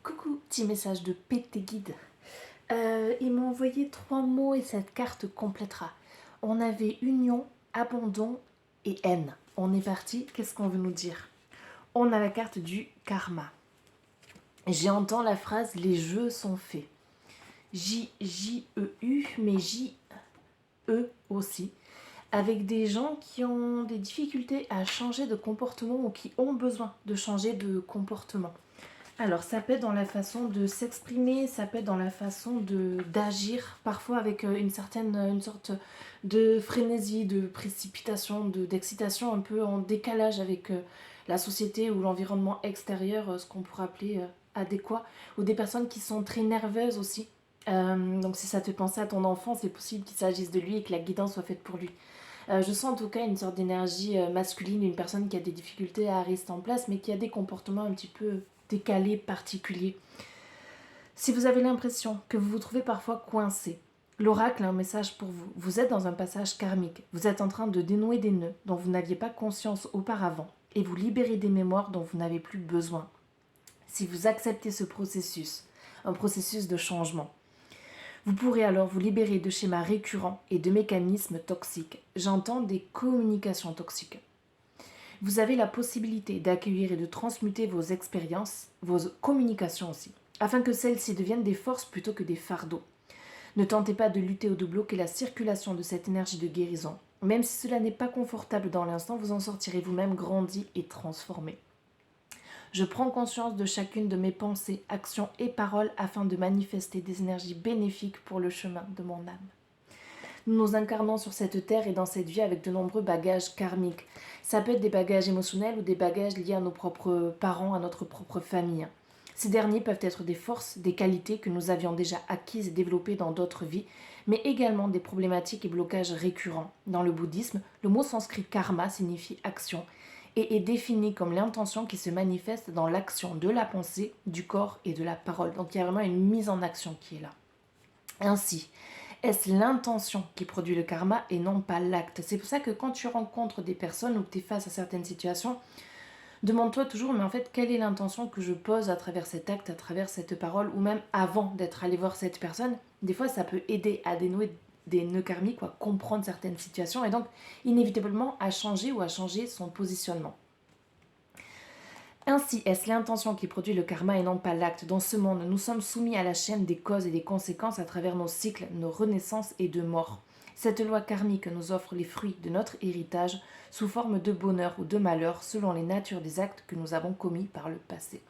Coucou, petit message de PT Guide. Il m'a envoyé 3 mots et cette carte complétera. On avait union, abandon et haine. On est parti, qu'est-ce qu'on veut nous dire? On a la carte du karma. J'entends la phrase les jeux sont faits. J-J-E-U, mais J-E aussi. Avec des gens qui ont des difficultés à changer de comportement ou qui ont besoin de changer de comportement. Alors, ça peut être dans la façon de s'exprimer, ça peut être dans la façon d'agir, parfois avec une sorte de frénésie, de précipitation, d'excitation un peu en décalage avec la société ou l'environnement extérieur, ce qu'on pourrait appeler adéquat, ou des personnes qui sont très nerveuses aussi. Donc si ça te fait penser à ton enfant, c'est possible qu'il s'agisse de lui et que la guidance soit faite pour lui. Je sens en tout cas une sorte d'énergie masculine, une personne qui a des difficultés à rester en place, mais qui a des comportements un petit peu décalés, particuliers. Si vous avez l'impression que vous vous trouvez parfois coincé, l'oracle a un message pour vous. Vous êtes dans un passage karmique. Vous êtes en train de dénouer des nœuds dont vous n'aviez pas conscience auparavant et vous libérez des mémoires dont vous n'avez plus besoin. Si vous acceptez ce processus, un processus de changement, vous pourrez alors vous libérer de schémas récurrents et de mécanismes toxiques. J'entends des communications toxiques. Vous avez la possibilité d'accueillir et de transmuter vos expériences, vos communications aussi, afin que celles-ci deviennent des forces plutôt que des fardeaux. Ne tentez pas de lutter ou de bloquer la circulation de cette énergie de guérison. Même si cela n'est pas confortable dans l'instant, vous en sortirez vous-même grandi et transformé. Je prends conscience de chacune de mes pensées, actions et paroles afin de manifester des énergies bénéfiques pour le chemin de mon âme. Nous nous incarnons sur cette terre et dans cette vie avec de nombreux bagages karmiques. Ça peut être des bagages émotionnels ou des bagages liés à nos propres parents, à notre propre famille. Ces derniers peuvent être des forces, des qualités que nous avions déjà acquises et développées dans d'autres vies, mais également des problématiques et blocages récurrents. Dans le bouddhisme, le mot sanskrit karma signifie action et est défini comme l'intention qui se manifeste dans l'action de la pensée, du corps et de la parole. Donc il y a vraiment une mise en action qui est là. Ainsi, est-ce l'intention qui produit le karma et non pas l'acte? C'est pour ça que quand tu rencontres des personnes ou que tu es face à certaines situations, demande-toi toujours, mais en fait, quelle est l'intention que je pose à travers cet acte, à travers cette parole, ou même avant d'être allé voir cette personne? Des fois, ça peut aider à dénouer des nœuds karmiques, ou à comprendre certaines situations, et donc inévitablement à changer ou à changer son positionnement. Ainsi, est-ce l'intention qui produit le karma et non pas l'acte? Dans ce monde, nous sommes soumis à la chaîne des causes et des conséquences à travers nos cycles, nos renaissances et de morts. Cette loi karmique nous offre les fruits de notre héritage sous forme de bonheur ou de malheur selon les natures des actes que nous avons commis par le passé.